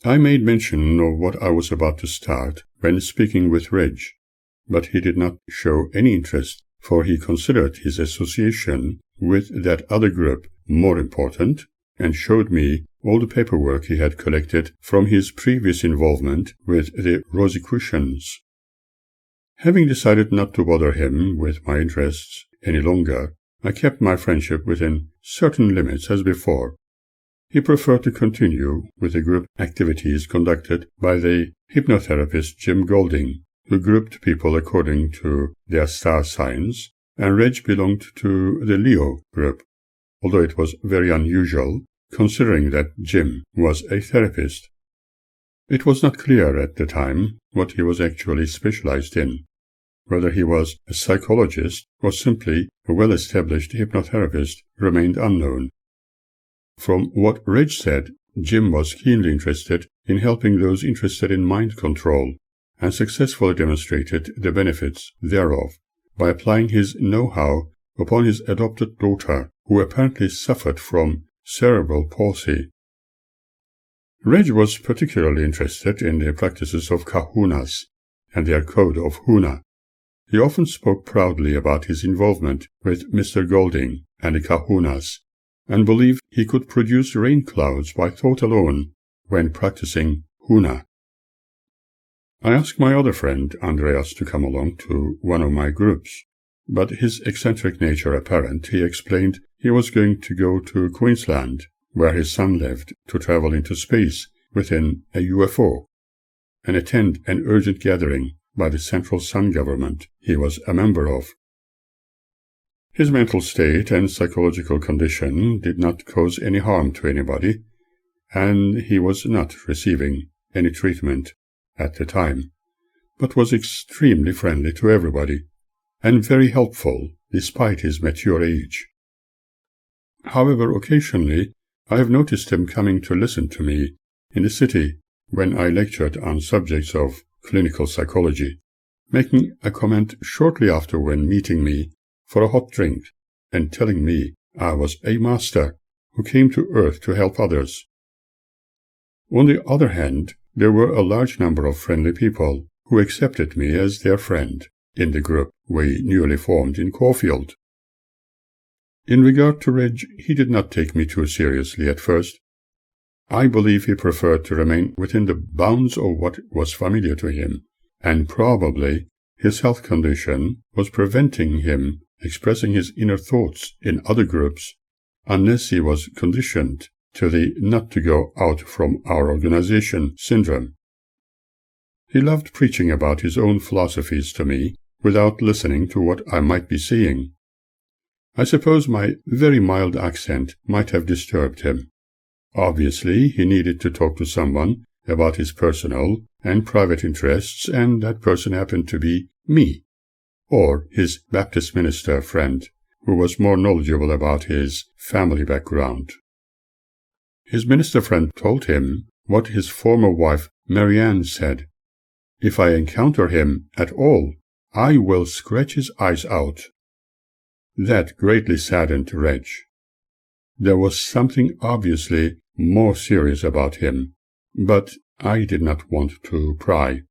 I made mention of what I was about to start when speaking with Reg, but he did not show any interest, for he considered his association with that other group more important, and showed me all the paperwork he had collected from his previous involvement with the Rosicrucians. Having decided not to bother him with my interests any longer, I kept my friendship within certain limits as before. He preferred to continue with the group activities conducted by the hypnotherapist Jim Golding, who grouped people according to their star signs, and Reg belonged to the Leo group, although it was very unusual, considering that Jim was a therapist. It was not clear at the time what he was actually specialized in, whether he was a psychologist or simply a well-established hypnotherapist remained unknown. From what Reg said, Jim was keenly interested in helping those interested in mind control, and successfully demonstrated the benefits thereof by applying his know-how upon his adopted daughter, who apparently suffered from cerebral palsy. Reg was particularly interested in the practices of kahunas and their code of huna. He often spoke proudly about his involvement with Mr. Golding and the kahunas, and believed he could produce rain clouds by thought alone when practicing huna. I asked my other friend, Andreas, to come along to one of my groups, but his eccentric nature apparent, he explained he was going to go to Queensland, where his son lived, to travel into space within a UFO, and attend an urgent gathering by the Central Sun government he was a member of. His mental state and psychological condition did not cause any harm to anybody, and he was not receiving any treatment at the time, but was extremely friendly to everybody, and very helpful despite his mature age. However, occasionally I have noticed him coming to listen to me in the city when I lectured on subjects of clinical psychology, making a comment shortly after when meeting me for a hot drink, and telling me I was a master who came to Earth to help others. On the other hand, there were a large number of friendly people who accepted me as their friend in the group we newly formed in Caulfield. In regard to Reg, he did not take me too seriously at first. I believe he preferred to remain within the bounds of what was familiar to him, and probably his health condition was preventing him expressing his inner thoughts in other groups, unless he was conditioned to the not-to-go-out-from-our-organization syndrome. He loved preaching about his own philosophies to me without listening to what I might be saying. I suppose my very mild accent might have disturbed him. Obviously, he needed to talk to someone about his personal and private interests, and that person happened to be me, or his Baptist minister friend, who was more knowledgeable about his family background. His minister friend told him what his former wife Marianne said: "If I encounter him at all, I will scratch his eyes out." That greatly saddened Reg. There was something obviously more serious about him, but I did not want to pry.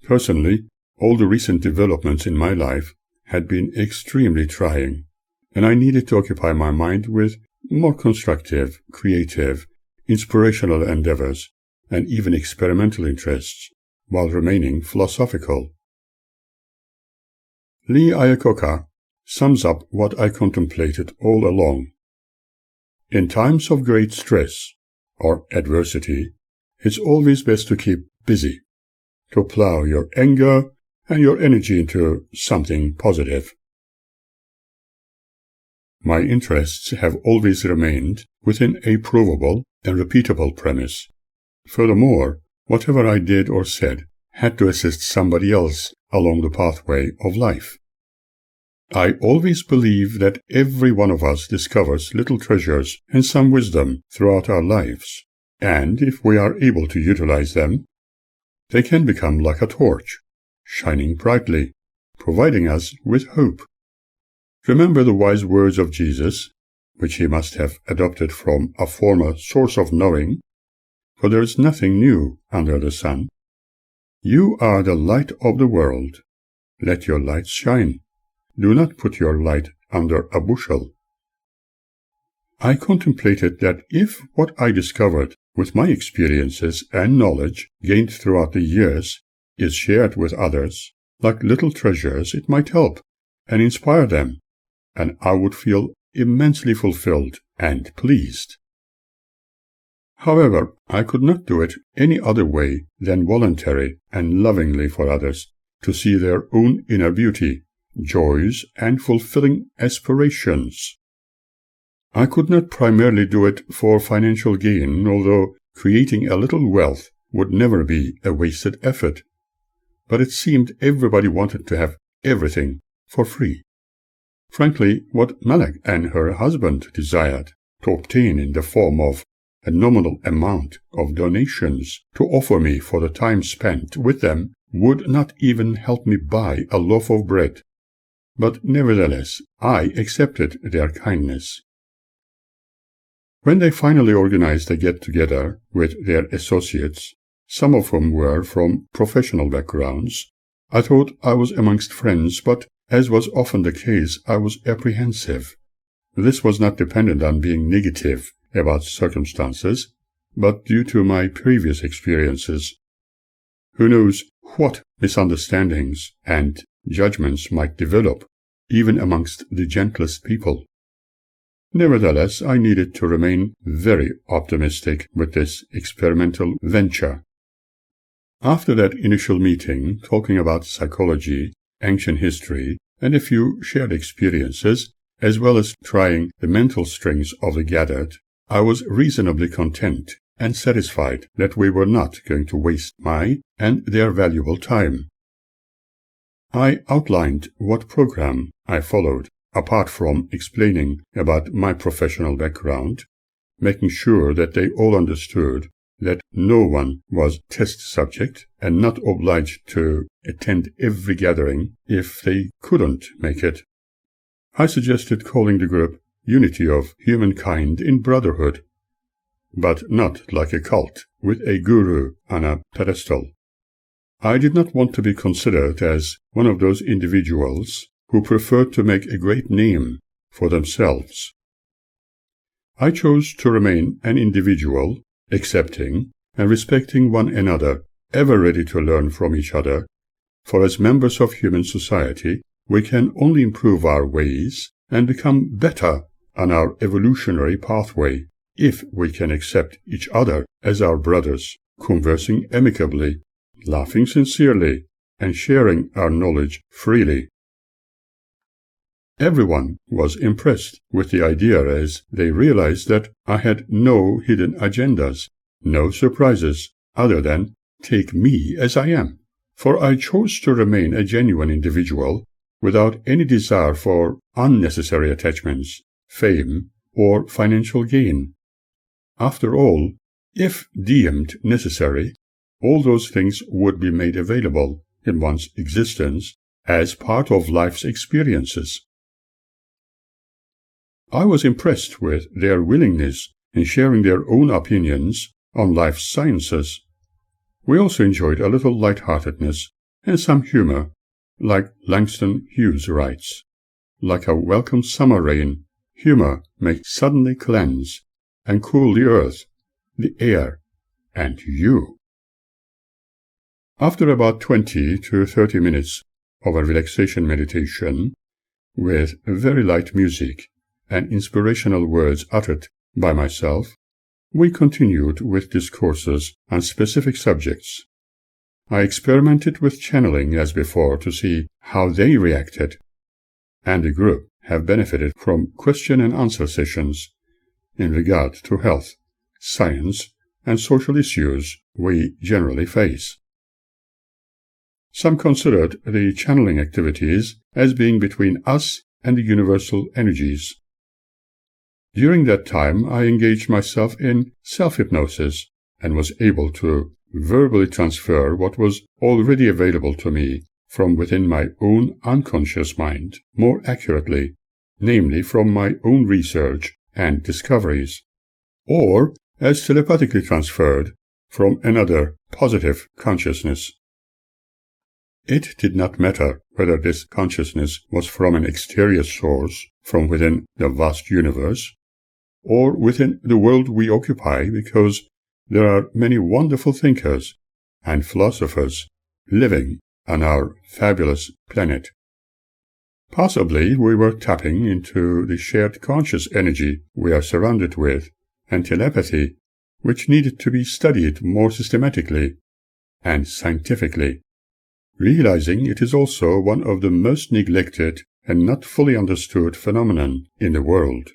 Personally, all the recent developments in my life had been extremely trying, and I needed to occupy my mind with more constructive, creative, inspirational endeavors, and even experimental interests, while remaining philosophical. Lee Iacocca sums up what I contemplated all along. In times of great stress or adversity, it's always best to keep busy, to plow your anger and your energy into something positive. My interests have always remained within a provable and repeatable premise. Furthermore, whatever I did or said had to assist somebody else along the pathway of life. I always believe that every one of us discovers little treasures and some wisdom throughout our lives, and if we are able to utilize them, they can become like a torch, shining brightly, providing us with hope. Remember the wise words of Jesus, which he must have adopted from a former source of knowing, for there is nothing new under the sun. You are the light of the world. Let your light shine. Do not put your light under a bushel. I contemplated that if what I discovered with my experiences and knowledge gained throughout the years is shared with others, like little treasures, it might help and inspire them, and I would feel immensely fulfilled and pleased. However, I could not do it any other way than voluntary and lovingly for others to see their own inner beauty, joys, and fulfilling aspirations. I could not primarily do it for financial gain, although creating a little wealth would never be a wasted effort. But it seemed everybody wanted to have everything for free. Frankly, what Malak and her husband desired to obtain in the form of a nominal amount of donations to offer me for the time spent with them would not even help me buy a loaf of bread. But nevertheless, I accepted their kindness. When they finally organized a get-together with their associates, some of whom were from professional backgrounds, I thought I was amongst friends, but as was often the case, I was apprehensive. This was not dependent on being negative about circumstances, but due to my previous experiences. Who knows what misunderstandings and judgments might develop, even amongst the gentlest people. Nevertheless, I needed to remain very optimistic with this experimental venture. After that initial meeting, talking about psychology, ancient history, and a few shared experiences, as well as trying the mental strings of the gathered, I was reasonably content and satisfied that we were not going to waste my and their valuable time. I outlined what program I followed, apart from explaining about my professional background, making sure that they all understood that no one was test subject and not obliged to attend every gathering if they couldn't make it. I suggested calling the group Unity of Humankind in Brotherhood, but not like a cult with a guru on a pedestal. I did not want to be considered as one of those individuals who preferred to make a great name for themselves. I chose to remain an individual, accepting and respecting one another, ever ready to learn from each other, for as members of human society, we can only improve our ways and become better on our evolutionary pathway if we can accept each other as our brothers, conversing amicably, laughing sincerely, and sharing our knowledge freely. Everyone was impressed with the idea as they realized that I had no hidden agendas, no surprises other than take me as I am, for I chose to remain a genuine individual without any desire for unnecessary attachments, fame, or financial gain. After all, if deemed necessary, all those things would be made available in one's existence as part of life's experiences. I was impressed with their willingness in sharing their own opinions on life's sciences. We also enjoyed a little light-heartedness and some humor, like Langston Hughes writes, like a welcome summer rain, humor may suddenly cleanse and cool the earth, the air, and you. After about 20 to 30 minutes of a relaxation meditation, with very light music and inspirational words uttered by myself, we continued with discourses on specific subjects. I experimented with channeling as before to see how they reacted, and the group have benefited from question and answer sessions in regard to health, science, and social issues we generally face. Some considered the channeling activities as being between us and the universal energies. During that time, I engaged myself in self-hypnosis and was able to verbally transfer what was already available to me from within my own unconscious mind more accurately, namely from my own research and discoveries, or as telepathically transferred from another positive consciousness. It did not matter whether this consciousness was from an exterior source, from within the vast universe, or within the world we occupy, because there are many wonderful thinkers and philosophers living on our fabulous planet. Possibly we were tapping into the shared conscious energy we are surrounded with, and telepathy, which needed to be studied more systematically and scientifically, realizing it is also one of the most neglected and not fully understood phenomenon in the world.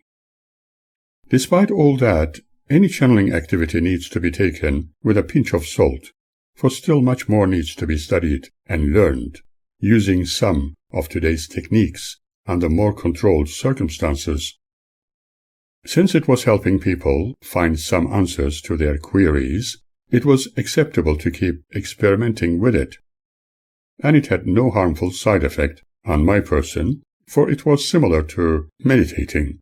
Despite all that, any channeling activity needs to be taken with a pinch of salt, for still much more needs to be studied and learned, using some of today's techniques under more controlled circumstances. Since it was helping people find some answers to their queries, it was acceptable to keep experimenting with it. And it had no harmful side effect on my person, for it was similar to meditating.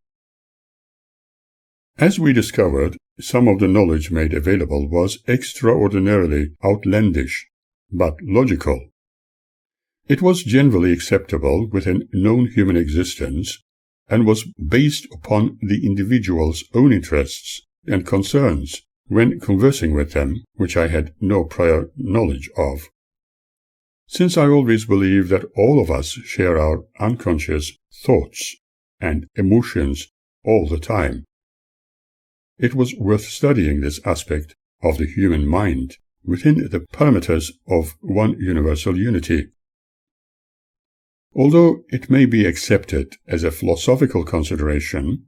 As we discovered, some of the knowledge made available was extraordinarily outlandish, but logical. It was generally acceptable within known human existence, and was based upon the individual's own interests and concerns when conversing with them, which I had no prior knowledge of. Since I always believe that all of us share our unconscious thoughts and emotions all the time, it was worth studying this aspect of the human mind within the parameters of one universal unity. Although it may be accepted as a philosophical consideration,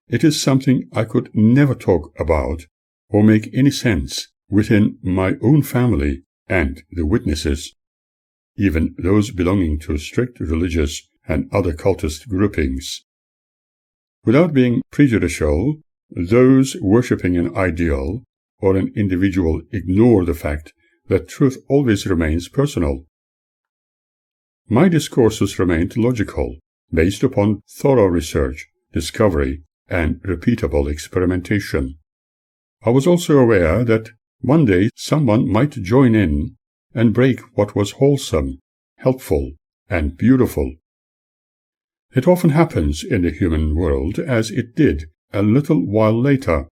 it is something I could never talk about or make any sense within my own family and the witnesses, even those belonging to strict religious and other cultist groupings. Without being prejudicial, those worshipping an ideal or an individual ignore the fact that truth always remains personal. My discourses remained logical, based upon thorough research, discovery, and repeatable experimentation. I was also aware that one day someone might join in and break what was wholesome, helpful, and beautiful. It often happens in the human world, as it did a little while later.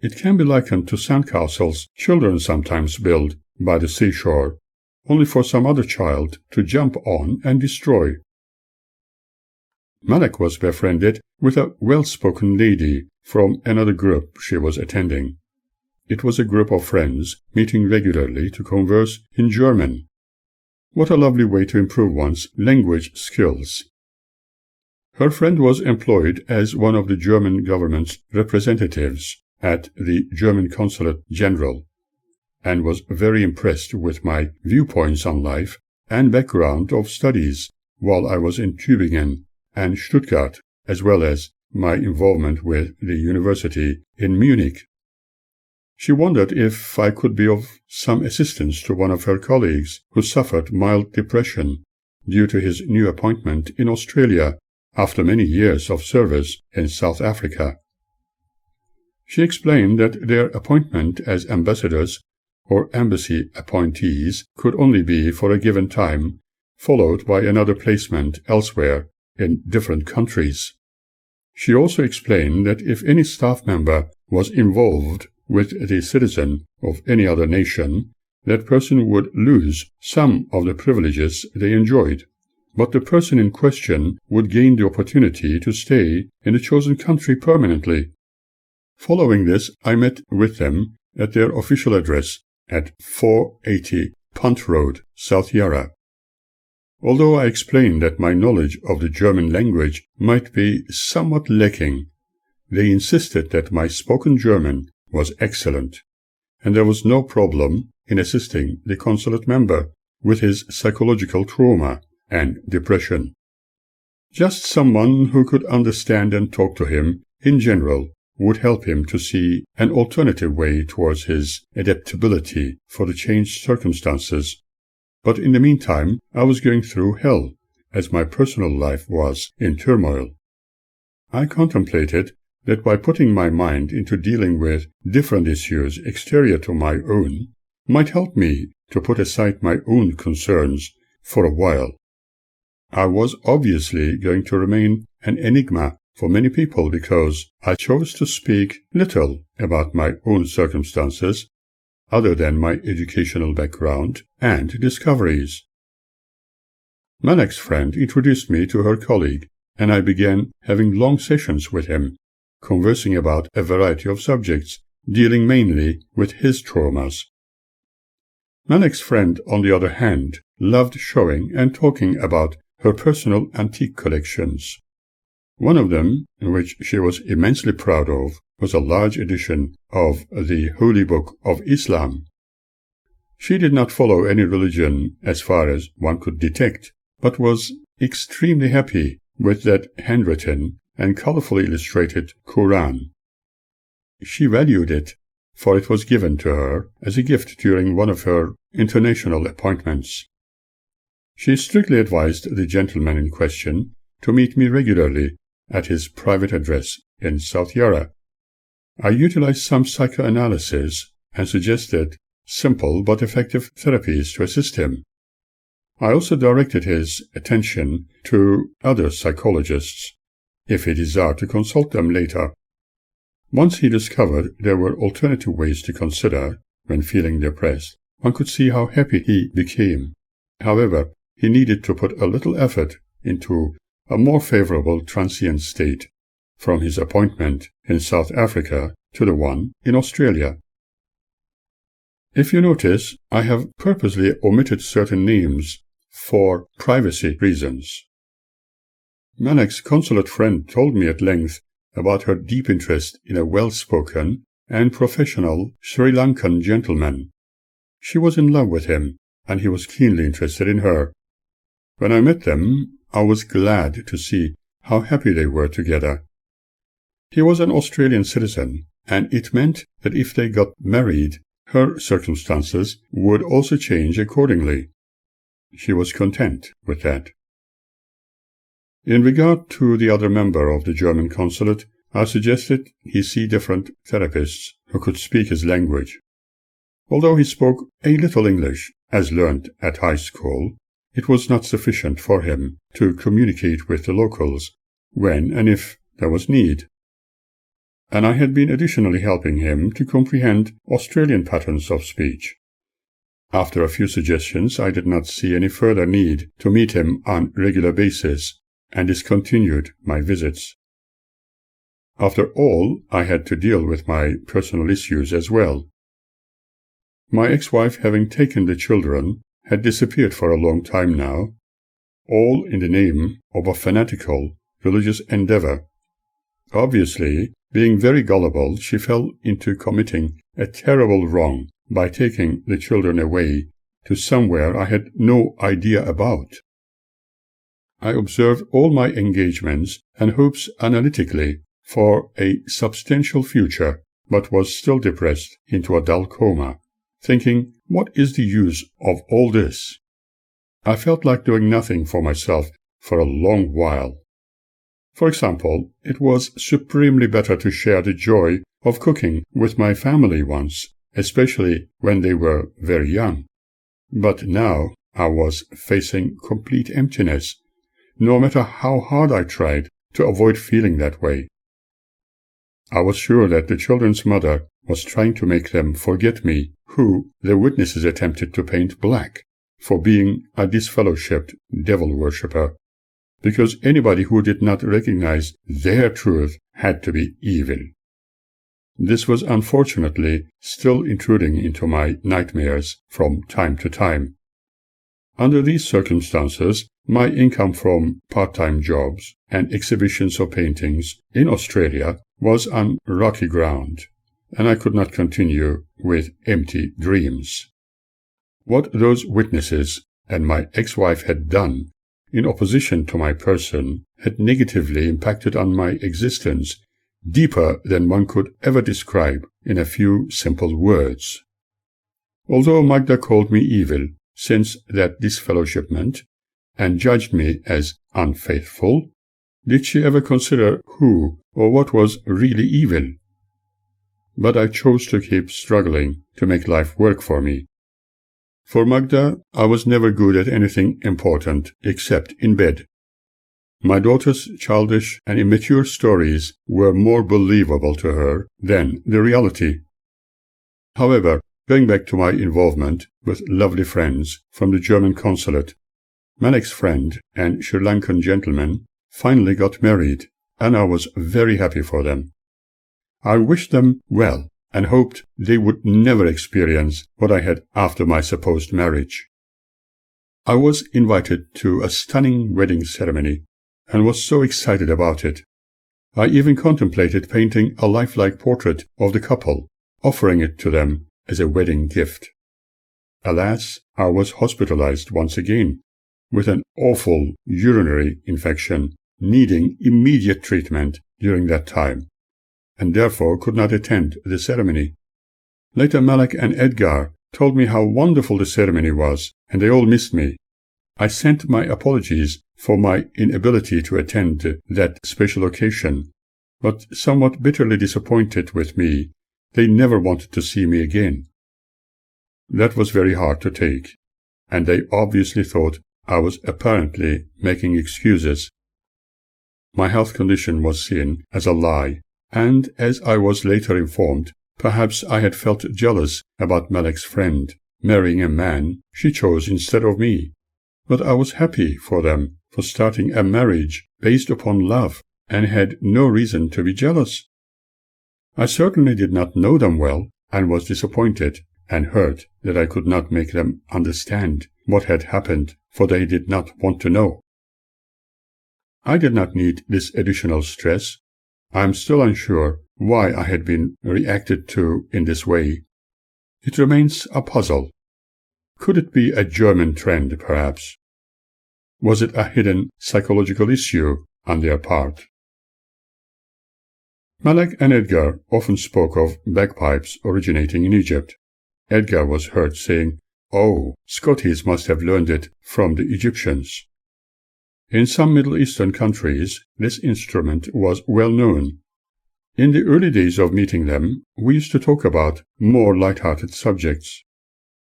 It can be likened to sandcastles children sometimes build by the seashore, only for some other child to jump on and destroy. Malek was befriended with a well-spoken lady from another group she was attending. It was a group of friends meeting regularly to converse in German. What a lovely way to improve one's language skills. Her friend was employed as one of the German government's representatives at the German Consulate General, and was very impressed with my viewpoints on life and background of studies while I was in Tübingen and Stuttgart, as well as my involvement with the university in Munich. She wondered if I could be of some assistance to one of her colleagues who suffered mild depression due to his new appointment in Australia after many years of service in South Africa. She explained that their appointment as ambassadors or embassy appointees could only be for a given time, followed by another placement elsewhere in different countries. She also explained that if any staff member was involved with the citizen of any other nation, that person would lose some of the privileges they enjoyed, but the person in question would gain the opportunity to stay in the chosen country permanently. Following this, I met with them at their official address at 480 Punt Road, South Yarra. Although I explained that my knowledge of the German language might be somewhat lacking, they insisted that my spoken German was excellent, and there was no problem in assisting the consulate member with his psychological trauma and depression. Just someone who could understand and talk to him in general would help him to see an alternative way towards his adaptability for the changed circumstances. But in the meantime, I was going through hell, as my personal life was in turmoil. I contemplated that by putting my mind into dealing with different issues exterior to my own might help me to put aside my own concerns for a while. I was obviously going to remain an enigma for many people because I chose to speak little about my own circumstances other than my educational background and discoveries. Malek's friend introduced me to her colleague, and I began having long sessions with him, conversing about a variety of subjects, dealing mainly with his traumas. Malek's friend, on the other hand, loved showing and talking about her personal antique collections. One of them, which she was immensely proud of, was a large edition of the Holy Book of Islam. She did not follow any religion as far as one could detect, but was extremely happy with that handwritten and colorfully illustrated Quran. She valued it, for it was given to her as a gift during one of her international appointments. She strictly advised the gentleman in question to meet me regularly at his private address in South Yarra. I utilized some psychoanalysis and suggested simple but effective therapies to assist him. I also directed his attention to other psychologists, if he desired to consult them later. Once he discovered there were alternative ways to consider when feeling depressed, one could see how happy he became. However, he needed to put a little effort into a more favorable transient state, from his appointment in South Africa to the one in Australia. If you notice, I have purposely omitted certain names for privacy reasons. Malek's consulate friend told me at length about her deep interest in a well-spoken and professional Sri Lankan gentleman. She was in love with him, and he was keenly interested in her. When I met them, I was glad to see how happy they were together. He was an Australian citizen, and it meant that if they got married, her circumstances would also change accordingly. She was content with that. In regard to the other member of the German consulate, I suggested he see different therapists who could speak his language. Although he spoke a little English, as learnt at high school, it was not sufficient for him to communicate with the locals when and if there was need. And I had been additionally helping him to comprehend Australian patterns of speech. After a few suggestions, I did not see any further need to meet him on regular basis, and discontinued my visits. After all, I had to deal with my personal issues as well. My ex-wife, having taken the children, had disappeared for a long time now, all in the name of a fanatical religious endeavor. Obviously, being very gullible, she fell into committing a terrible wrong by taking the children away to somewhere I had no idea about. I observed all my engagements and hopes analytically for a substantial future, but was still depressed into a dull coma, thinking, what is the use of all this? I felt like doing nothing for myself for a long while. For example, it was supremely better to share the joy of cooking with my family once, especially when they were very young. But now I was facing complete emptiness, no matter how hard I tried to avoid feeling that way. I was sure that the children's mother was trying to make them forget me, who the witnesses attempted to paint black, for being a disfellowshipped devil worshipper, because anybody who did not recognize their truth had to be evil. This was unfortunately still intruding into my nightmares from time to time. Under these circumstances, my income from part-time jobs and exhibitions of paintings in Australia was on rocky ground, and I could not continue with empty dreams. What those witnesses and my ex-wife had done in opposition to my person had negatively impacted on my existence deeper than one could ever describe in a few simple words. Although Magda called me evil since that disfellowshipment and judged me as unfaithful, did she ever consider who or what was really evil? But I chose to keep struggling to make life work for me. For Magda, I was never good at anything important except in bed. My daughter's childish and immature stories were more believable to her than the reality. However, going back to my involvement with lovely friends from the German consulate, Malek's friend and Sri Lankan gentleman finally got married, and I was very happy for them. I wished them well and hoped they would never experience what I had after my supposed marriage. I was invited to a stunning wedding ceremony and was so excited about it. I even contemplated painting a lifelike portrait of the couple, offering it to them as a wedding gift. Alas, I was hospitalized once again, with an awful urinary infection needing immediate treatment during that time, and therefore could not attend the ceremony. Later Malek and Edgar told me how wonderful the ceremony was, and they all missed me. I sent my apologies for my inability to attend that special occasion, but somewhat bitterly disappointed with me, they never wanted to see me again. That was very hard to take, and they obviously thought I was apparently making excuses. My health condition was seen as a lie, and as I was later informed, perhaps I had felt jealous about Malek's friend marrying a man she chose instead of me. But I was happy for them for starting a marriage based upon love and had no reason to be jealous. I certainly did not know them well and was disappointed and hurt that I could not make them understand what had happened, for they did not want to know. I did not need this additional stress. I am still unsure why I had been reacted to in this way. It remains a puzzle. Could it be a German trend, perhaps? Was it a hidden psychological issue on their part? Malek and Edgar often spoke of bagpipes originating in Egypt. Edgar was heard saying, "Oh, Scotties must have learned it from the Egyptians." In some Middle Eastern countries, this instrument was well known. In the early days of meeting them, we used to talk about more light-hearted subjects.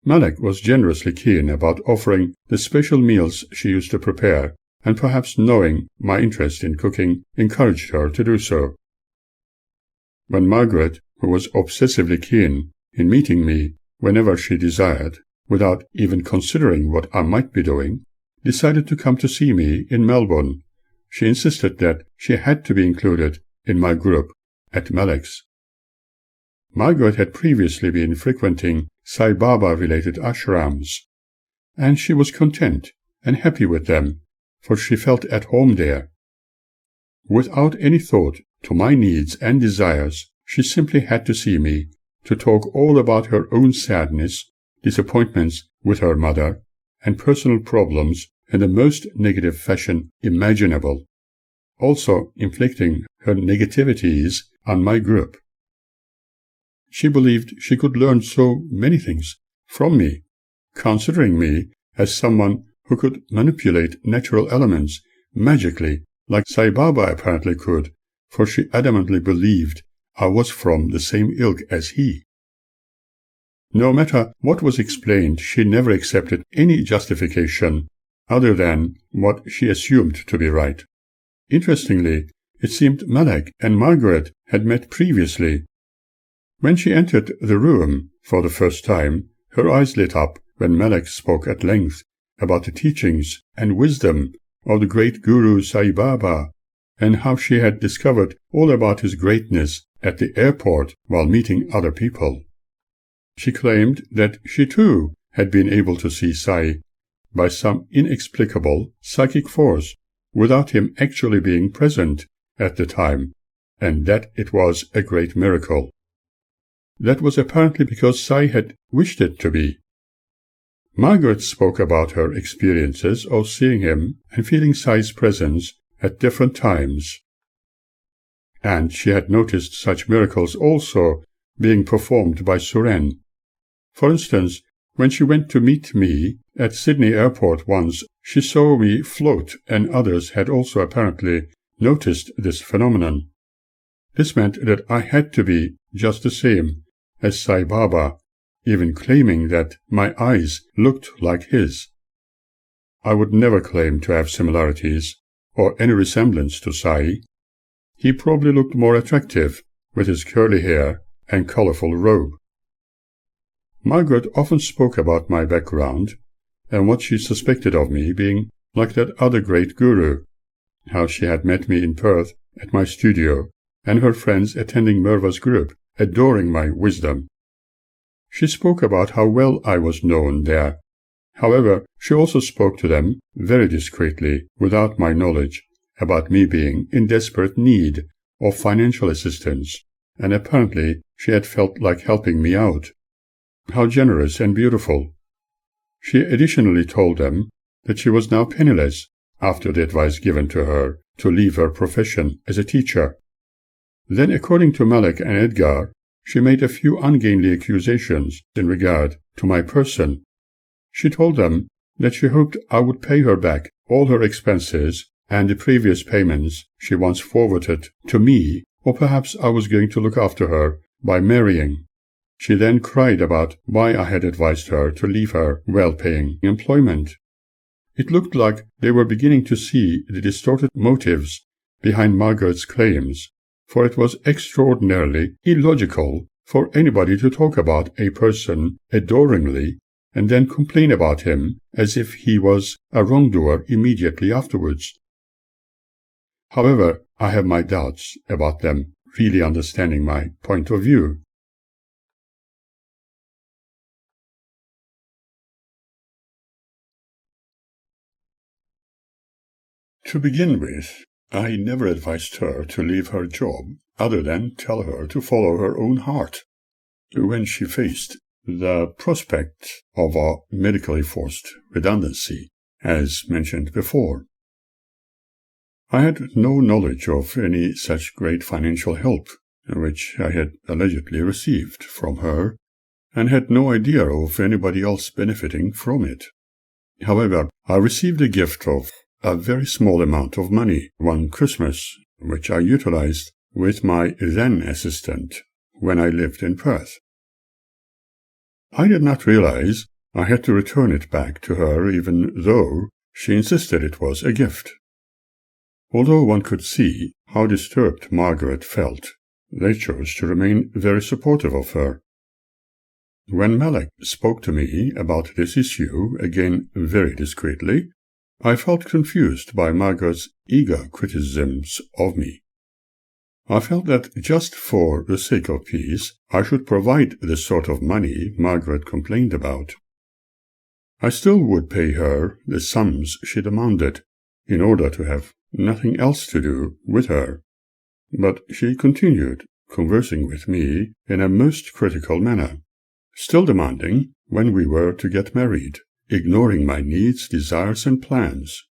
Malek was generously keen about offering the special meals she used to prepare, and perhaps knowing my interest in cooking encouraged her to do so. When Margaret, who was obsessively keen in meeting me whenever she desired, without even considering what I might be doing, decided to come to see me in Melbourne, she insisted that she had to be included in my group at Malek's. Margaret had previously been frequenting Sai Baba-related ashrams, and she was content and happy with them, for she felt at home there. Without any thought to my needs and desires, she simply had to see me, to talk all about her own sadness, disappointments with her mother, and personal problems in the most negative fashion imaginable, also inflicting her negativities on my group. She believed she could learn so many things from me, considering me as someone who could manipulate natural elements magically like Sai Baba apparently could, for she adamantly believed I was from the same ilk as he. No matter what was explained, she never accepted any justification other than what she assumed to be right. Interestingly, it seemed Malek and Margaret had met previously. When she entered the room for the first time, her eyes lit up when Malek spoke at length about the teachings and wisdom of the great Guru Sai Baba, and how she had discovered all about his greatness at the airport while meeting other people. She claimed that she too had been able to see Sai by some inexplicable psychic force without him actually being present at the time, and that it was a great miracle. That was apparently because Sai had wished it to be. Margaret spoke about her experiences of seeing him and feeling Sai's presence at different times, and she had noticed such miracles also being performed by Suren. For instance, when she went to meet me at Sydney Airport once, she saw me float, and others had also apparently noticed this phenomenon. This meant that I had to be just the same as Sai Baba, even claiming that my eyes looked like his. I would never claim to have similarities or any resemblance to Sai. He probably looked more attractive with his curly hair and colorful robe. Margaret often spoke about my background and what she suspected of me being like that other great guru, how she had met me in Perth at my studio, and her friends attending Merva's group, adoring my wisdom. She spoke about how well I was known there. However, she also spoke to them very discreetly, without my knowledge, about me being in desperate need of financial assistance, and apparently she had felt like helping me out. How generous and beautiful. She additionally told them that she was now penniless after the advice given to her to leave her profession as a teacher. Then, according to Malek and Edgar, she made a few ungainly accusations in regard to my person. She told them that she hoped I would pay her back all her expenses and the previous payments she once forwarded to me, or perhaps I was going to look after her by marrying. She then cried about why I had advised her to leave her well-paying employment. It looked like they were beginning to see the distorted motives behind Margaret's claims, for it was extraordinarily illogical for anybody to talk about a person adoringly and then complain about him as if he was a wrongdoer immediately afterwards. However, I have my doubts about them really understanding my point of view. To begin with, I never advised her to leave her job other than tell her to follow her own heart. When she faced the prospect of a medically forced redundancy, as mentioned before, I had no knowledge of any such great financial help which I had allegedly received from her, and had no idea of anybody else benefiting from it. However, I received a gift of a very small amount of money one Christmas, which I utilized with my then assistant when I lived in Perth. I did not realize I had to return it back to her, even though she insisted it was a gift. Although one could see how disturbed Margaret felt, they chose to remain very supportive of her. When Malek spoke to me about this issue, again very discreetly, I felt confused by Margaret's eager criticisms of me. I felt that just for the sake of peace, I should provide the sort of money Margaret complained about. I still would pay her the sums she demanded, in order to have nothing else to do with her. But she continued conversing with me in a most critical manner, still demanding when we were to get married, ignoring my needs, desires, and plans.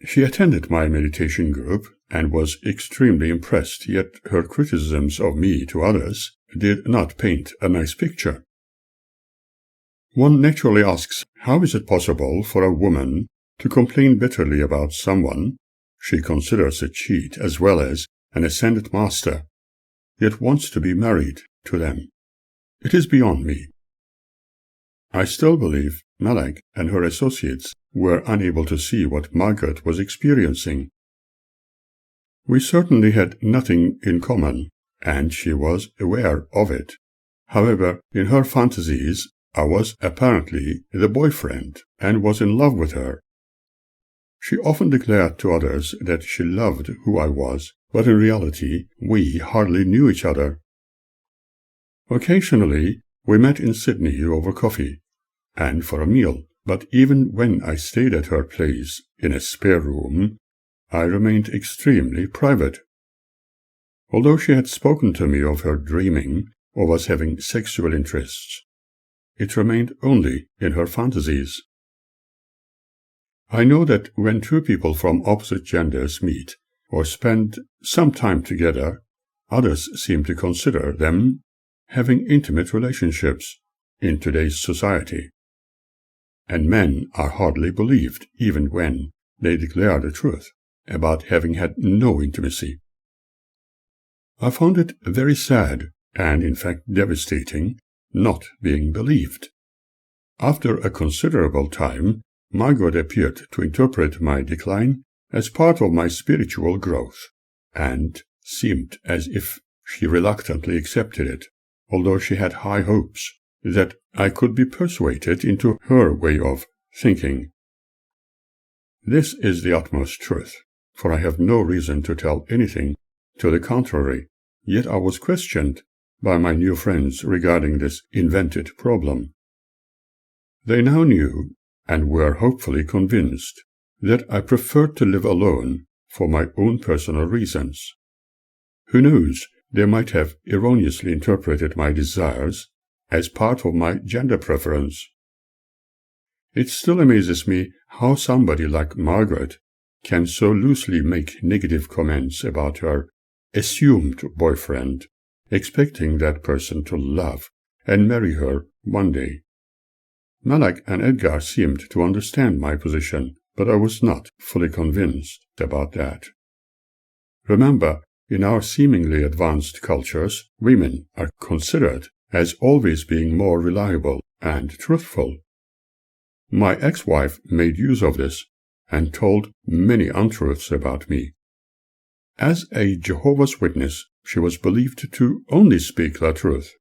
She attended my meditation group and was extremely impressed, yet her criticisms of me to others did not paint a nice picture. One naturally asks, how is it possible for a woman to complain bitterly about someone she considers a cheat as well as an ascended master, yet wants to be married to them? It is beyond me. I still believe Malek and her associates were unable to see what Margaret was experiencing. We certainly had nothing in common, and she was aware of it. However, in her fantasies, I was apparently the boyfriend and was in love with her. She often declared to others that she loved who I was, but in reality we hardly knew each other. Occasionally we met in Sydney over coffee and for a meal, but even when I stayed at her place in a spare room, I remained extremely private. Although she had spoken to me of her dreaming of us having sexual interests, it remained only in her fantasies. I know that when two people from opposite genders meet or spend some time together, others seem to consider them having intimate relationships in today's society. And men are hardly believed even when they declare the truth about having had no intimacy. I found it very sad and in fact devastating not being believed. After a considerable time, Margaret appeared to interpret my decline as part of my spiritual growth, and seemed as if she reluctantly accepted it, although she had high hopes that I could be persuaded into her way of thinking. This is the utmost truth, for I have no reason to tell anything to the contrary, yet I was questioned by my new friends regarding this invented problem. They now knew, and were hopefully convinced, that I preferred to live alone for my own personal reasons. Who knows, they might have erroneously interpreted my desires as part of my gender preference. It still amazes me how somebody like Margaret can so loosely make negative comments about her assumed boyfriend, expecting that person to love and marry her one day. Malak and Edgar seemed to understand my position, but I was not fully convinced about that. Remember, in our seemingly advanced cultures, women are considered as always being more reliable and truthful. My ex-wife made use of this and told many untruths about me. As a Jehovah's Witness, she was believed to only speak the truth.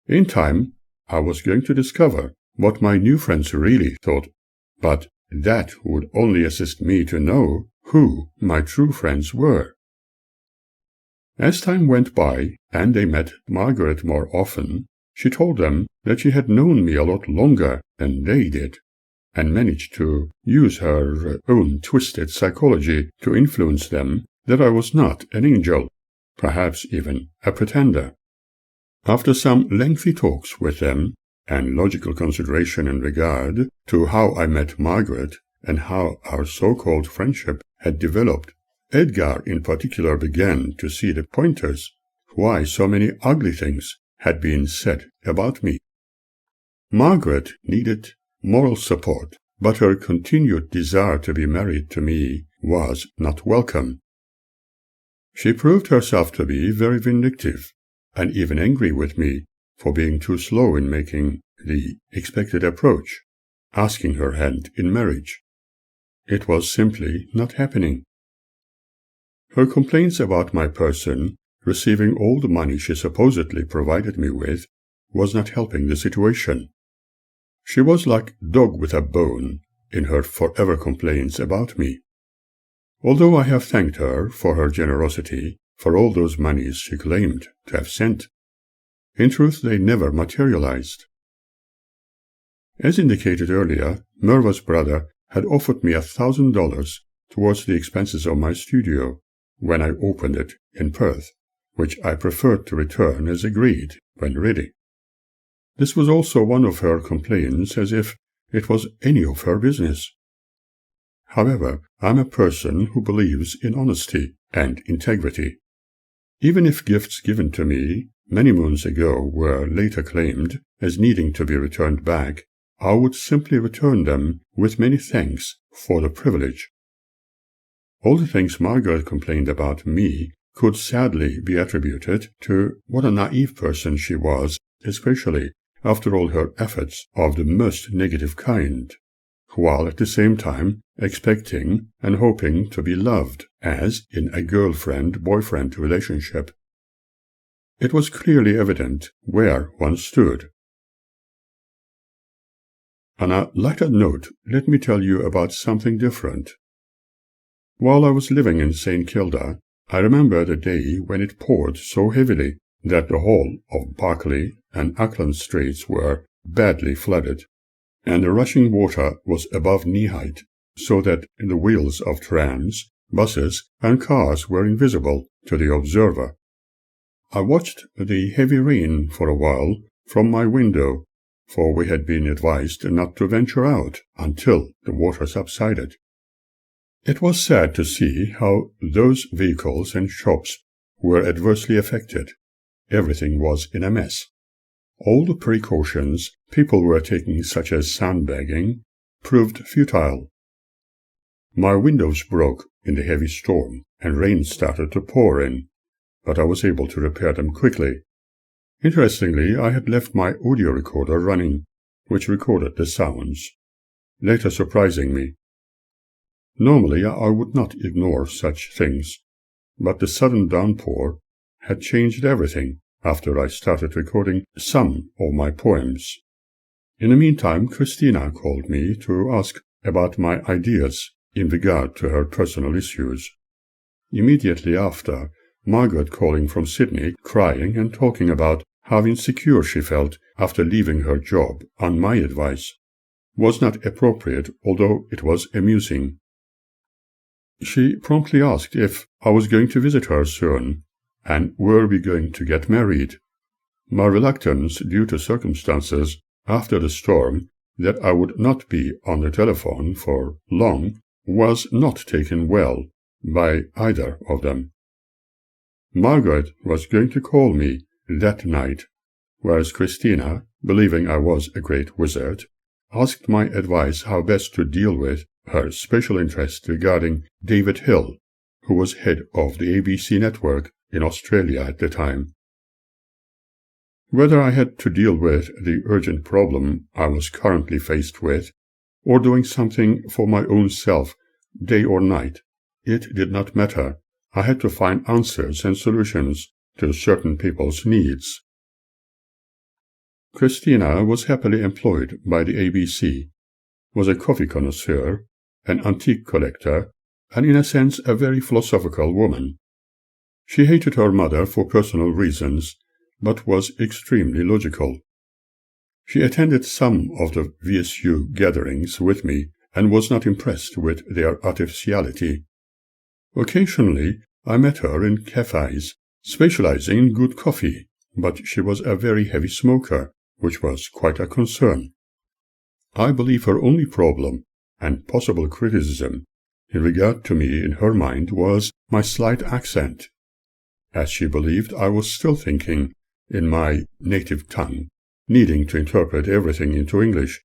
In time, I was going to discover what my new friends really thought, but that would only assist me to know who my true friends were. As time went by and they met Margaret more often, she told them that she had known me a lot longer than they did, and managed to use her own twisted psychology to influence them that I was not an angel, perhaps even a pretender. After some lengthy talks with them, and logical consideration in regard to how I met Margaret and how our so-called friendship had developed, Edgar in particular began to see the pointers why so many ugly things had been said about me. Margaret needed moral support, but her continued desire to be married to me was not welcome. She proved herself to be very vindictive, and even angry with me for being too slow in making the expected approach, asking her hand in marriage. It was simply not happening. Her complaints about my person, receiving all the money she supposedly provided me with, was not helping the situation. She was like dog with a bone in her forever complaints about me. Although I have thanked her for her generosity for all those monies she claimed to have sent, in truth they never materialized. As indicated earlier, Merva's brother had offered me $1,000 towards the expenses of my studio when I opened it in Perth, which I preferred to return as agreed when ready. This was also one of her complaints, as if it was any of her business. However, I am a person who believes in honesty and integrity. Even if gifts given to me many moons ago were later claimed as needing to be returned back, I would simply return them with many thanks for the privilege. All the things Margaret complained about me could sadly be attributed to what a naive person she was, especially after all her efforts of the most negative kind, while at the same time expecting and hoping to be loved, as in a girlfriend-boyfriend relationship. It was clearly evident where one stood. On a lighter note, let me tell you about something different. While I was living in St. Kilda, I remember the day when it poured so heavily that the whole of Berkeley and Auckland streets were badly flooded, and the rushing water was above knee-height, so that the wheels of trams, buses, and cars were invisible to the observer. I watched the heavy rain for a while from my window, for we had been advised not to venture out until the water subsided. It was sad to see how those vehicles and shops were adversely affected. Everything was in a mess. All the precautions people were taking, such as sandbagging, proved futile. My windows broke in the heavy storm, and rain started to pour in, but I was able to repair them quickly. Interestingly, I had left my audio recorder running, which recorded the sounds, later surprising me. Normally, I would not ignore such things, but the sudden downpour had changed everything after I started recording some of my poems. In the meantime, Christina called me to ask about my ideas in regard to her personal issues. Immediately after, Margaret calling from Sydney, crying and talking about how insecure she felt after leaving her job on my advice, was not appropriate, although it was amusing. She promptly asked if I was going to visit her soon, and were we going to get married. My reluctance, due to circumstances after the storm, that I would not be on the telephone for long, was not taken well by either of them. Margaret was going to call me that night, whereas Christina, believing I was a great wizard, asked my advice how best to deal with her special interest regarding David Hill, who was head of the ABC network in Australia at the time. Whether I had to deal with the urgent problem I was currently faced with, or doing something for my own self, day or night, it did not matter. I had to find answers and solutions to certain people's needs. Christina was happily employed by the ABC, was a coffee connoisseur, an antique collector, and in a sense a very philosophical woman. She hated her mother for personal reasons, but was extremely logical. She attended some of the VSU gatherings with me and was not impressed with their artificiality. Occasionally, I met her in cafes, specializing in good coffee, but she was a very heavy smoker, which was quite a concern. I believe her only problem, and possible criticism, in regard to me in her mind was my slight accent, as she believed I was still thinking in my native tongue, needing to interpret everything into English,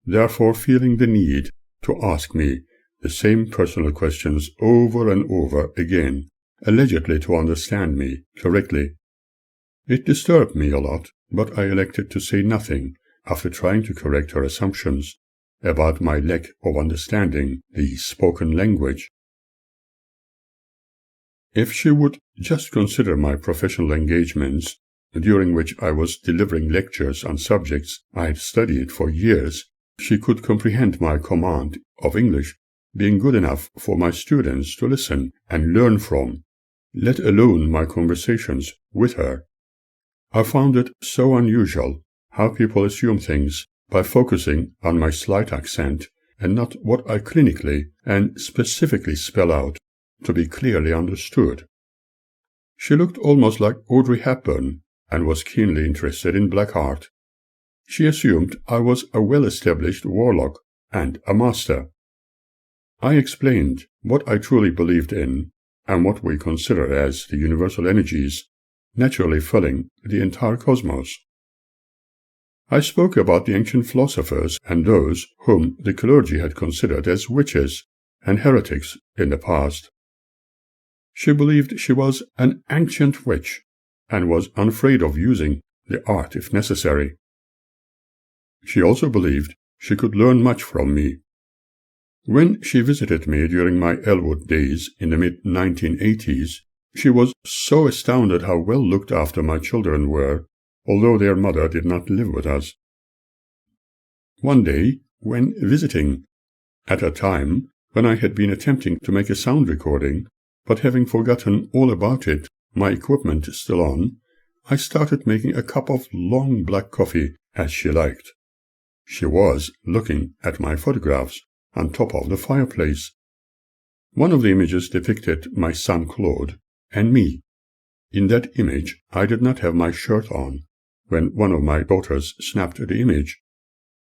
therefore feeling the need to ask me the same personal questions over and over again, allegedly to understand me correctly. It disturbed me a lot, but I elected to say nothing after trying to correct her assumptions about my lack of understanding the spoken language. If she would just consider my professional engagements, during which I was delivering lectures on subjects I had studied for years, she could comprehend my command of English being good enough for my students to listen and learn from, let alone my conversations with her. I found it so unusual how people assume things by focusing on my slight accent and not what I clinically and specifically spell out to be clearly understood. She looked almost like Audrey Hepburn and was keenly interested in black art. She assumed I was a well-established warlock and a master. I explained what I truly believed in and what we consider as the universal energies naturally filling the entire cosmos. I spoke about the ancient philosophers and those whom the clergy had considered as witches and heretics in the past. She believed she was an ancient witch and was unafraid of using the art if necessary. She also believed she could learn much from me, When she visited me during my Elwood days in the mid-1980s, she was so astounded how well looked after my children were, although their mother did not live with us. One day, when visiting, at a time when I had been attempting to make a sound recording, but having forgotten all about it, my equipment still on, I started making a cup of long black coffee as she liked. She was looking at my photographs on top of the fireplace. One of the images depicted my son Claude and me. In that image, I did not have my shirt on when one of my daughters snapped the image,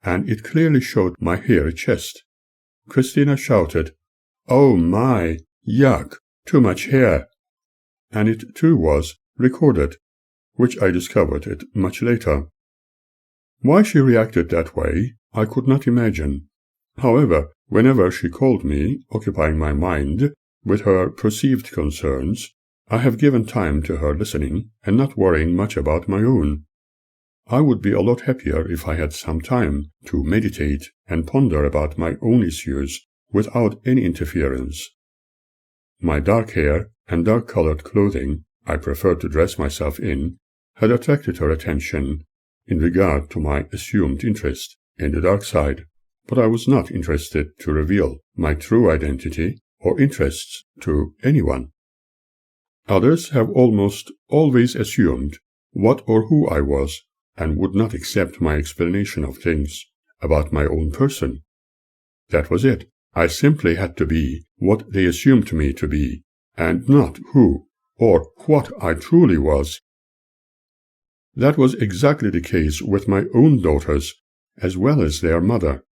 and it clearly showed my hairy chest. Christina shouted, "Oh my, yuck, too much hair!" And it too was recorded, which I discovered it much later. Why she reacted that way, I could not imagine. However, whenever she called me, occupying my mind with her perceived concerns, I have given time to her listening and not worrying much about my own. I would be a lot happier if I had some time to meditate and ponder about my own issues without any interference. My dark hair and dark-colored clothing I preferred to dress myself in had attracted her attention in regard to my assumed interest in the dark side, but I was not interested to reveal my true identity or interests to anyone. Others have almost always assumed what or who I was and would not accept my explanation of things about my own person. That was it. I simply had to be what they assumed me to be, and not who or what I truly was. That was exactly the case with my own daughters as well as their mother.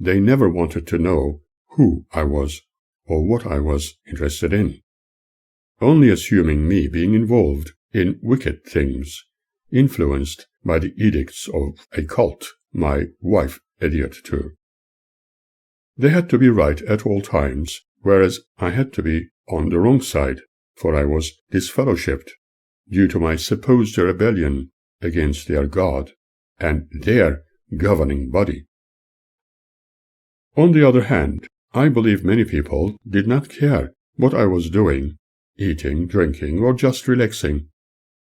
They never wanted to know who I was or what I was interested in, only assuming me being involved in wicked things, influenced by the edicts of a cult my wife adhered to. They had to be right at all times, whereas I had to be on the wrong side, for I was disfellowshipped due to my supposed rebellion against their God and their governing body. On the other hand, I believe many people did not care what I was doing, eating, drinking, or just relaxing.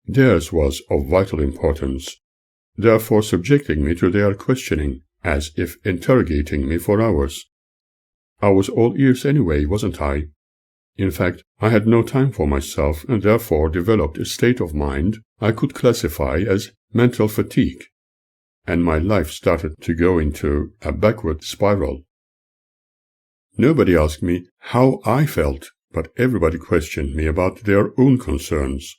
Theirs was of vital importance, therefore subjecting me to their questioning as if interrogating me for hours. I was all ears anyway, wasn't I? In fact, I had no time for myself and therefore developed a state of mind I could classify as mental fatigue, and my life started to go into a backward spiral. Nobody asked me how I felt, but everybody questioned me about their own concerns.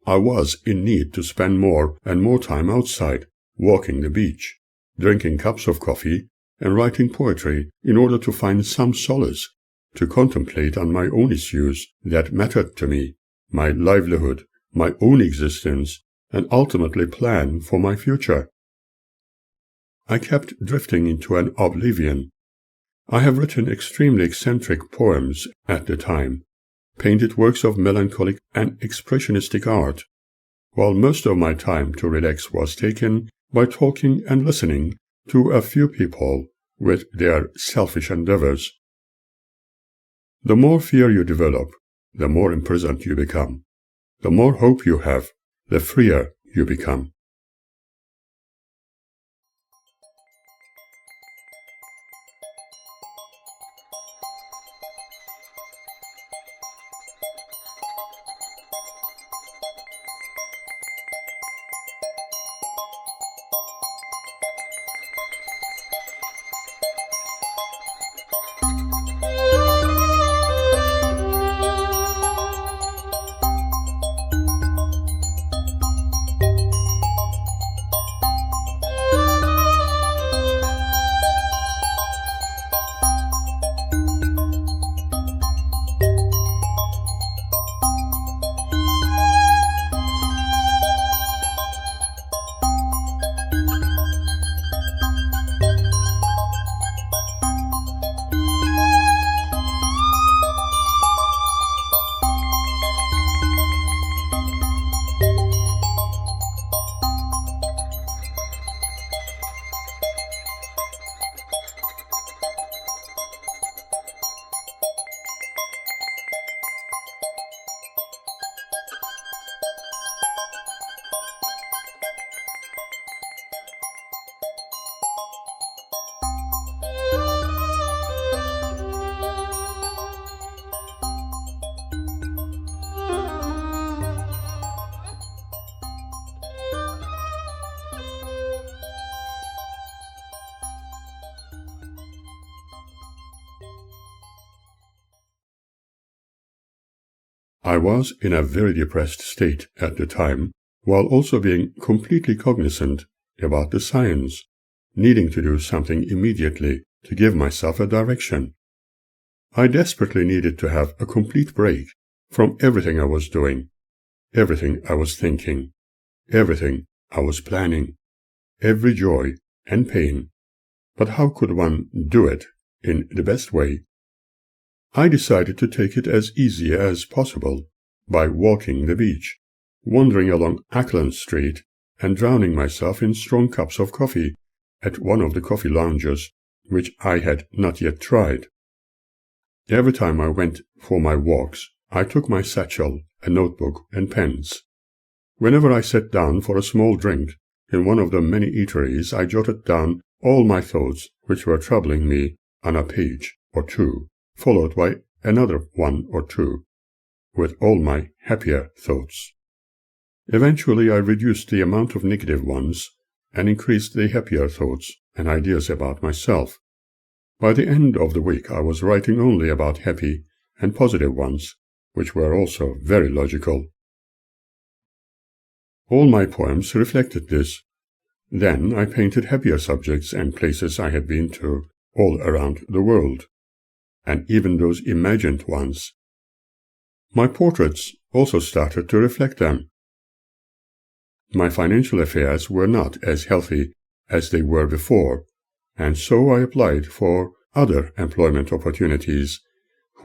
I was in need to spend more and more time outside, walking the beach, drinking cups of coffee, and writing poetry in order to find some solace, to contemplate on my own issues that mattered to me, my livelihood, my own existence, and ultimately plan for my future. I kept drifting into an oblivion. I have written extremely eccentric poems at the time, painted works of melancholic and expressionistic art, while most of my time to relax was taken by talking and listening to a few people with their selfish endeavors. The more fear you develop, the more imprisoned you become. The more hope you have, the freer you become. I was in a very depressed state at the time, while also being completely cognizant about the signs, needing to do something immediately to give myself a direction. I desperately needed to have a complete break from everything I was doing, everything I was thinking, everything I was planning, every joy and pain. But how could one do it in the best way? I decided to take it as easy as possible by walking the beach, wandering along Ackland Street, and drowning myself in strong cups of coffee at one of the coffee lounges, which I had not yet tried. Every time I went for my walks, I took my satchel, a notebook, and pens. Whenever I sat down for a small drink in one of the many eateries, I jotted down all my thoughts which were troubling me on a page or two, followed by another one or two, with all my happier thoughts. Eventually I reduced the amount of negative ones and increased the happier thoughts and ideas about myself. By the end of the week I was writing only about happy and positive ones, which were also very logical. All my poems reflected this. Then I painted happier subjects and places I had been to all around the world, and even those imagined ones. My portraits also started to reflect them. My financial affairs were not as healthy as they were before, and so I applied for other employment opportunities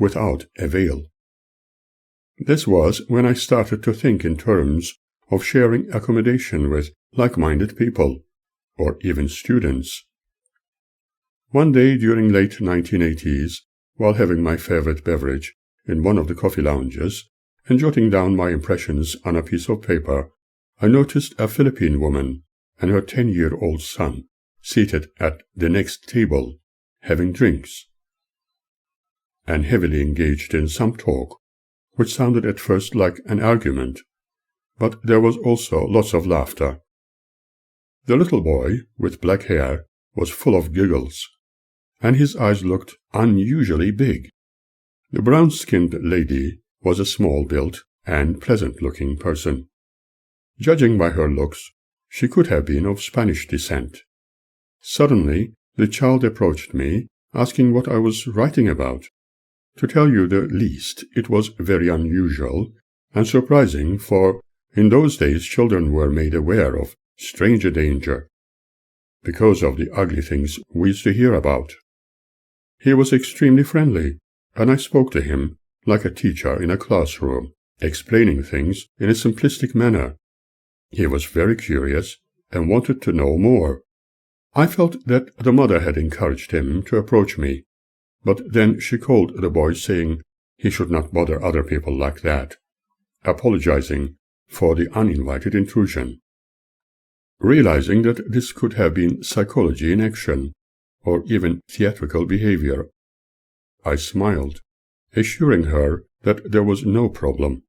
without avail. This was when I started to think in terms of sharing accommodation with like-minded people, or even students. One day during late 1980s, while having my favorite beverage in one of the coffee lounges and jotting down my impressions on a piece of paper, I noticed a Philippine woman and her 10-year-old son seated at the next table, having drinks, and heavily engaged in some talk, which sounded at first like an argument, but there was also lots of laughter. The little boy, with black hair, was full of giggles, and his eyes looked unusually big. The brown-skinned lady was a small-built and pleasant-looking person. Judging by her looks, she could have been of Spanish descent. Suddenly, the child approached me, asking what I was writing about. To tell you the least, it was very unusual and surprising, for in those days children were made aware of stranger danger because of the ugly things we used to hear about. He was extremely friendly, and I spoke to him like a teacher in a classroom, explaining things in a simplistic manner. He was very curious and wanted to know more. I felt that the mother had encouraged him to approach me, but then she called the boy, saying he should not bother other people like that, apologizing for the uninvited intrusion. Realizing that this could have been psychology in action, or even theatrical behavior, I smiled, assuring her that there was no problem.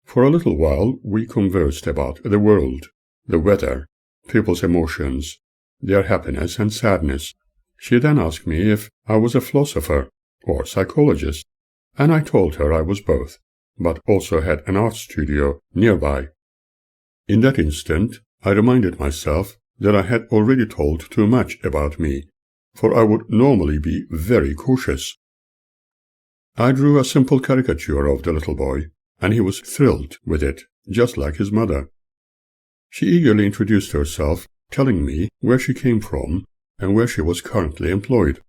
For a little while we conversed about the world, the weather, people's emotions, their happiness and sadness. She then asked me if I was a philosopher or psychologist, and I told her I was both, but also had an art studio nearby. In that instant, I reminded myself that I had already told too much about me, for I would normally be very cautious. I drew a simple caricature of the little boy, and he was thrilled with it, just like his mother. She eagerly introduced herself, telling me where she came from and where she was currently employed.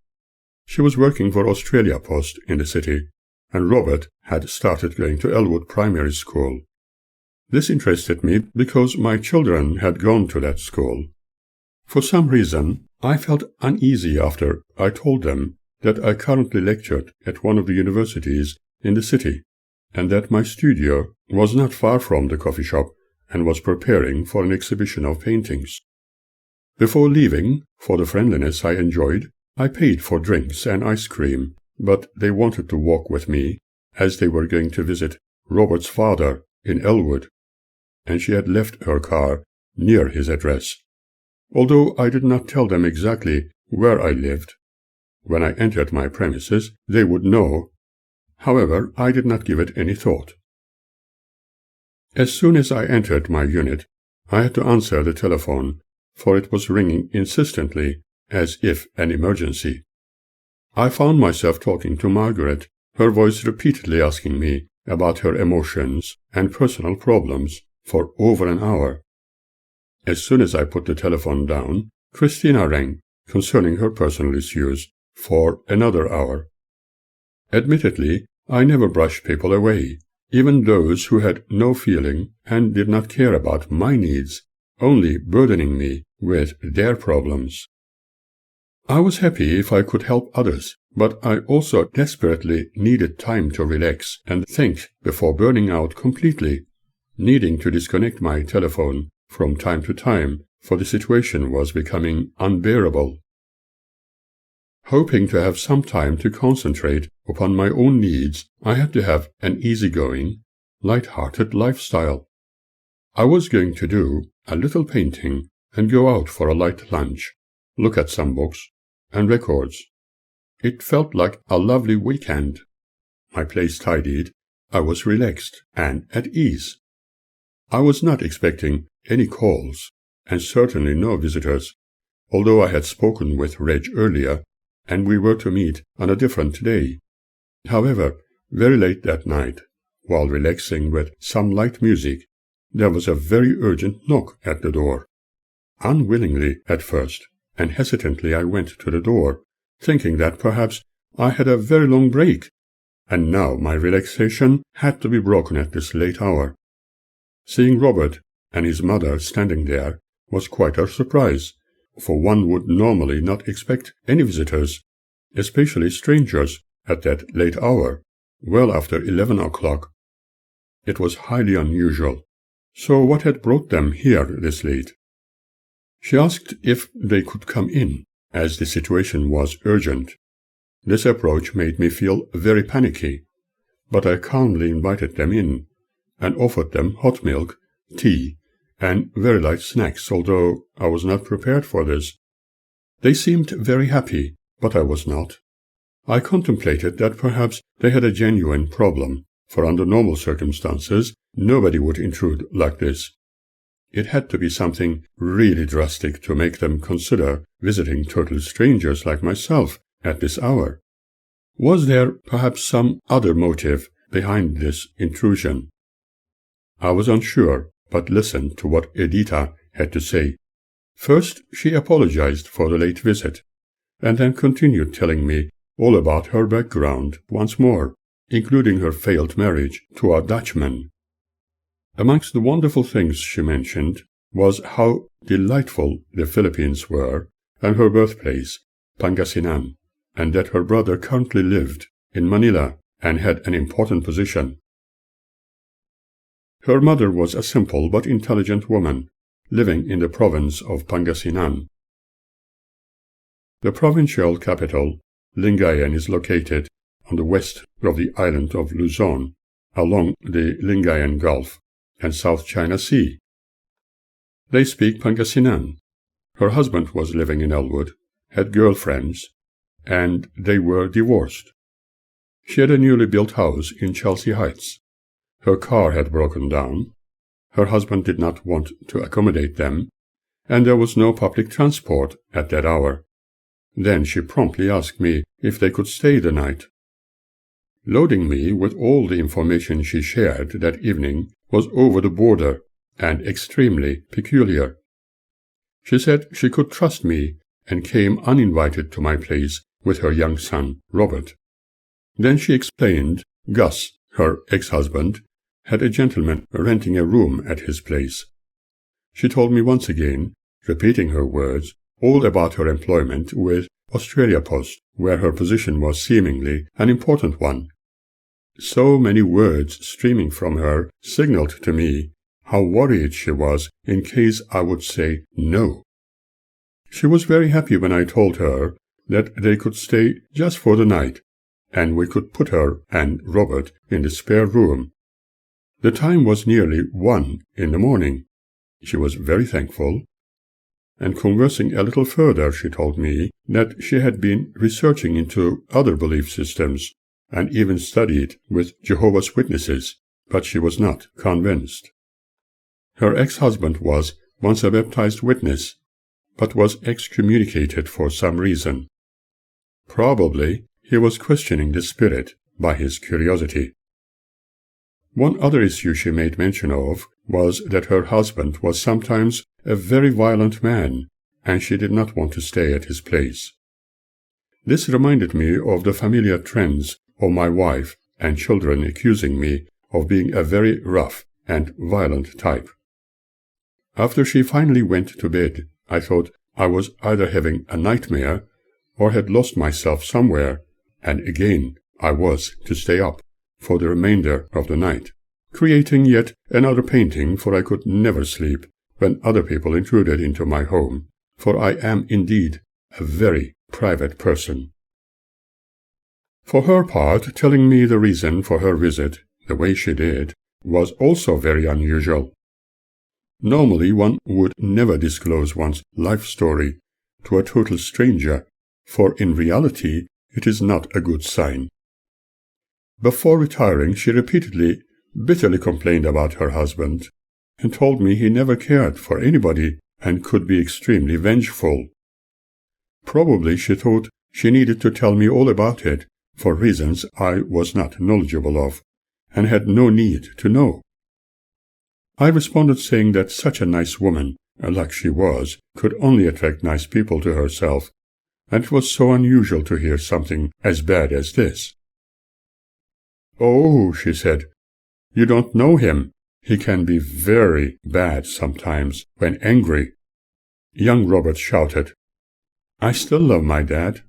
She was working for Australia Post in the city, and Robert had started going to Elwood Primary School. This interested me because my children had gone to that school. For some reason, I felt uneasy after I told them that I currently lectured at one of the universities in the city, and that my studio was not far from the coffee shop and was preparing for an exhibition of paintings. Before leaving, for the friendliness I enjoyed, I paid for drinks and ice cream, but they wanted to walk with me, as they were going to visit Robert's father in Elwood, and she had left her car near his address. Although I did not tell them exactly where I lived, when I entered my premises, they would know, However, I did not give it any thought. As soon as I entered my unit, I had to answer the telephone, for it was ringing insistently, as if an emergency. I found myself talking to Margaret, her voice repeatedly asking me about her emotions and personal problems for over an hour. As soon as I put the telephone down, Christina rang, concerning her personal issues, for another hour. Admittedly, I never brushed people away, even those who had no feeling and did not care about my needs, only burdening me with their problems. I was happy if I could help others, but I also desperately needed time to relax and think before burning out completely, needing to disconnect my telephone from time to time, for the situation was becoming unbearable. Hoping to have some time to concentrate upon my own needs, I had to have an easygoing, light-hearted lifestyle. I was going to do a little painting and go out for a light lunch, look at some books and records. It felt like a lovely weekend. My place tidied, I was relaxed and at ease. I was not expecting any calls, and certainly no visitors, although I had spoken with Reg earlier, and we were to meet on a different day. However, very late that night, while relaxing with some light music, there was a very urgent knock at the door. Unwillingly at first, and hesitantly I went to the door, thinking that perhaps I had a very long break, and now my relaxation had to be broken at this late hour. Seeing Robert and his mother standing there was quite a surprise, for one would normally not expect any visitors, especially strangers, at that late hour, well after 11 o'clock. It was highly unusual. So what had brought them here this late? She asked if they could come in, as the situation was urgent. This approach made me feel very panicky, but I calmly invited them in, and offered them hot milk, tea, and very light snacks, although I was not prepared for this. They seemed very happy, but I was not. I contemplated that perhaps they had a genuine problem, for under normal circumstances nobody would intrude like this. It had to be something really drastic to make them consider visiting total strangers like myself at this hour. Was there perhaps some other motive behind this intrusion? I was unsure, but listened to what Edita had to say. First, she apologized for the late visit, and then continued telling me all about her background once more, including her failed marriage to a Dutchman. Amongst the wonderful things she mentioned was how delightful the Philippines were, and her birthplace, Pangasinan, and that her brother currently lived in Manila and had an important position. Her mother was a simple but intelligent woman, living in the province of Pangasinan. The provincial capital, Lingayen, is located on the west of the island of Luzon, along the Lingayen Gulf and South China Sea. They speak Pangasinan. Her husband was living in Elwood, had girlfriends, and they were divorced. She had a newly built house in Chelsea Heights. Her car had broken down. Her husband did not want to accommodate them, and there was no public transport at that hour. Then she promptly asked me if they could stay the night. Loading me with all the information she shared that evening was over the border and extremely peculiar. She said she could trust me and came uninvited to my place with her young son, Robert. Then she explained Gus, her ex-husband, had a gentleman renting a room at his place. She told me once again, repeating her words, all about her employment with Australia Post, where her position was seemingly an important one. So many words streaming from her signaled to me how worried she was in case I would say no. She was very happy when I told her that they could stay just for the night, and we could put her and Robert in the spare room. The time was nearly 1 in the morning. She was very thankful, and conversing a little further, she told me that she had been researching into other belief systems and even studied with Jehovah's Witnesses, but she was not convinced. Her ex-husband was once a baptized witness, but was excommunicated for some reason. Probably he was questioning the Spirit by his curiosity. One other issue she made mention of was that her husband was sometimes a very violent man, and she did not want to stay at his place. This reminded me of the familiar trends of my wife and children accusing me of being a very rough and violent type. After she finally went to bed, I thought I was either having a nightmare or had lost myself somewhere, and again I was to stay up for the remainder of the night, creating yet another painting, for I could never sleep when other people intruded into my home, for I am indeed a very private person. For her part, telling me the reason for her visit the way she did was also very unusual. Normally one would never disclose one's life story to a total stranger, for in reality it is not a good sign. Before retiring, she repeatedly, bitterly complained about her husband, and told me he never cared for anybody and could be extremely vengeful. Probably she thought she needed to tell me all about it for reasons I was not knowledgeable of, and had no need to know. I responded saying that such a nice woman, like she was, could only attract nice people to herself, and it was so unusual to hear something as bad as this. "Oh," she said, "you don't know him. He can be very bad sometimes when angry." Young Robert shouted, "I still love my dad."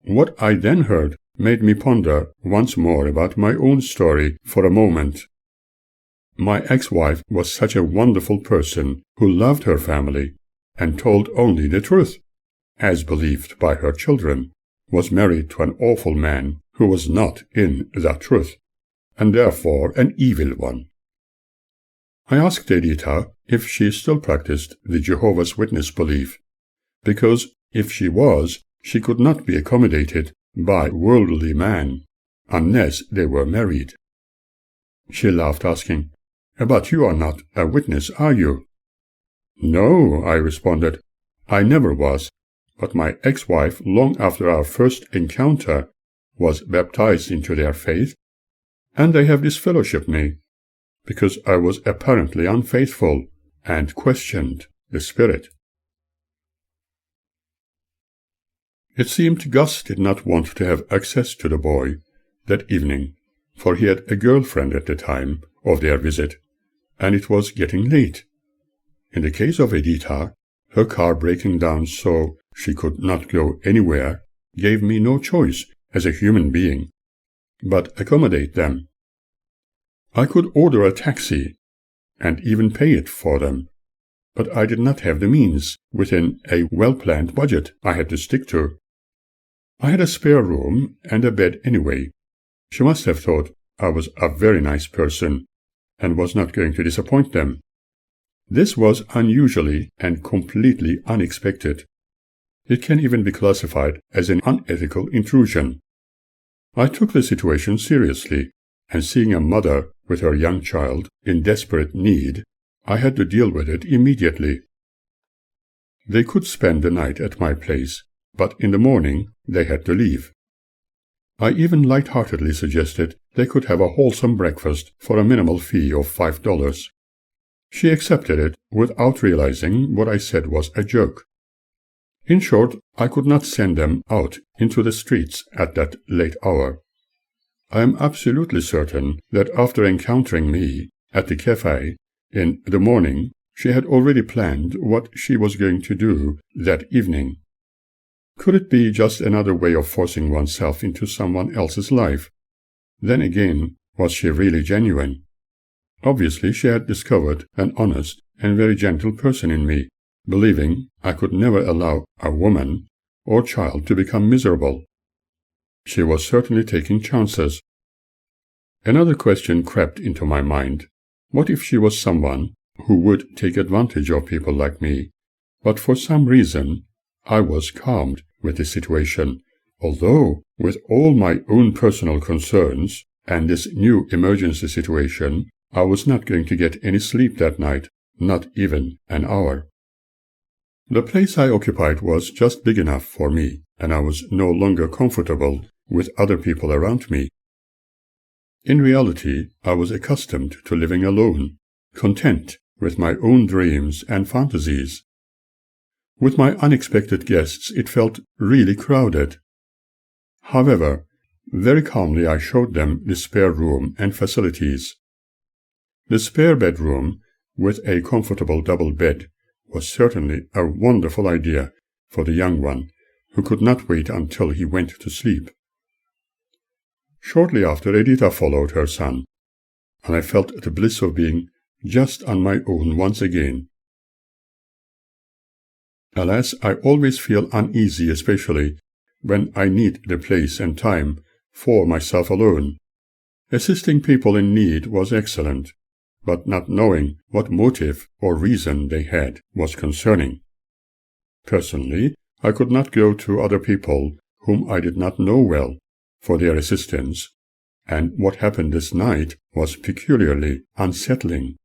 What I then heard made me ponder once more about my own story for a moment. My ex-wife was such a wonderful person who loved her family and told only the truth, as believed by her children, was married to an awful man who was not in that truth, and therefore an evil one. I asked Editha if she still practiced the Jehovah's Witness belief, because if she was, she could not be accommodated by worldly man unless they were married. She laughed, asking, "But you are not a witness, are you?" "No," I responded, "I never was, but my ex-wife, long after our first encounter, was baptized into their faith, and they have disfellowshipped me, because I was apparently unfaithful and questioned the Spirit." It seemed Gus did not want to have access to the boy that evening, for he had a girlfriend at the time of their visit, and it was getting late. In the case of Editha, her car breaking down so she could not go anywhere gave me no choice as a human being, but accommodate them. I could order a taxi, and even pay it for them, but I did not have the means within a well-planned budget I had to stick to. I had a spare room and a bed anyway. She must have thought I was a very nice person, and was not going to disappoint them. This was unusually and completely unexpected. It can even be classified as an unethical intrusion. I took the situation seriously, and seeing a mother with her young child in desperate need, I had to deal with it immediately. They could spend the night at my place, but in the morning they had to leave. I even light-heartedly suggested they could have a wholesome breakfast for a minimal fee of $5. She accepted it without realizing what I said was a joke. In short, I could not send them out into the streets at that late hour. I am absolutely certain that after encountering me at the cafe in the morning, she had already planned what she was going to do that evening. Could it be just another way of forcing oneself into someone else's life? Then again, was she really genuine? Obviously, she had discovered an honest and very gentle person in me, believing I could never allow a woman or child to become miserable. She was certainly taking chances. Another question crept into my mind. What if she was someone who would take advantage of people like me, but for some reason I was calmed with the situation, Although, with all my own personal concerns and this new emergency situation, I was not going to get any sleep that night, not even an hour. The place I occupied was just big enough for me, and I was no longer comfortable with other people around me. In reality, I was accustomed to living alone, content with my own dreams and fantasies. With my unexpected guests, it felt really crowded. However, very calmly I showed them the spare room and facilities. The spare bedroom, with a comfortable double bed, was certainly a wonderful idea for the young one, who could not wait until he went to sleep. Shortly after, Editha followed her son, and I felt the bliss of being just on my own once again. Alas, I always feel uneasy, especially when I need the place and time for myself alone. Assisting people in need was excellent, but not knowing what motive or reason they had was concerning. Personally, I could not go to other people whom I did not know well for their assistance, and what happened this night was peculiarly unsettling.